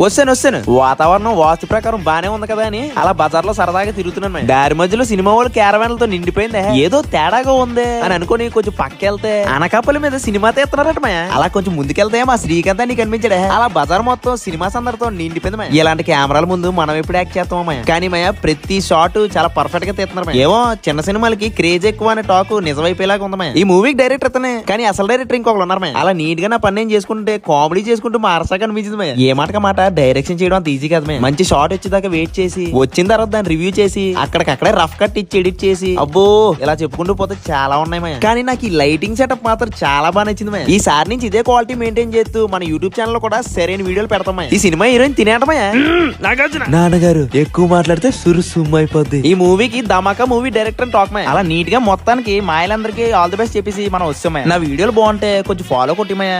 వస్తాను వాతావరణం వాస్తు ప్రకారం బానే ఉంది కదా అని అలా బజార్ లో సరదాగా తిరుగుతున్నాను. దారి మధ్యలో సినిమా వాళ్ళు క్యారవాన్లతో నిండిపోయింది. ఏదో తేడాగా ఉంది అని అనుకుని కొంచెం పక్కెళ్తే అనకాపల్లి మీద సినిమా తీస్తున్నారట మాయ. అలా కొంచెం ముందుకెళ్తే మా శ్రీకాంత్ నీకు కనిపించాడే. అలా బజార్ మొత్తం సినిమాస్ అందరితో నిండిపోయింది మాయ. ఇలాంటి కెమెరాల ముందు మనం ఎప్పుడు యాక్ట్ చేస్తామా మాయ. కానీ మాయ ప్రతి షాట్ చాలా పర్ఫెక్ట్ గా తీస్తున్నారు మాయ. ఏమో చిన్న సినిమాలకి క్రేజ్ ఎక్కువ అనే టాక్ నిజమైపోయేలాగా ఉంది మాయ. ఈ మూవీకి డైరెక్టర్ అతనే, కానీ అసలు డైరెక్టర్ ఇంకొకరు ఉన్నారు మాయ. అలా నీట్ గా నా పని నేను చేసుకుంటే కామెడీ చేసుకుంటూ మారసాగా అనిపించింది మాయ. ఏ మాటక మాట డైరెక్షన్ చేయడం అంత ఈజీ కదా. మంచి షార్ట్ వచ్చేదాకా వెయిట్ చేసి వచ్చిన తర్వాత దాన్ని రివ్యూ చేసి అక్కడికక్కడే రఫ్ కట్ ఇచ్చి ఎడిట్ చేసి అబ్బో ఇలా చెప్పుకుంటూ పోతే చాలా ఉన్నాయి మాయ. కానీ నాకు ఈ లైటింగ్ సెటప్ మాత్రం చాలా బాగా నచ్చింది మాయ. ఈసారి నుంచి ఇదే క్వాలిటీ మెయింటైన్ చేస్తూ మన యూట్యూబ్ ఛానల్ లో కూడా సరైన వీడియోలు పెడతాం మాయ. ఈ సినిమా హీరోయిన్ తినేటమయ్యా. నాన్నగారు ఎక్కువ మాట్లాడితే సురుసుమ్ అయిపోద్ది. ఈ మూవీకి ధమాకా మూవీ డైరెక్టర్ టాక్ మాయ. అలా నీట్ గా మొత్తానికి మాయలందరికీ ఆల్ ది బెస్ట్ చెప్పేసి మనం వస్తాం. నా వీడియోలు బాగుంటే కొంచెం ఫాలో కొట్టి మాయ.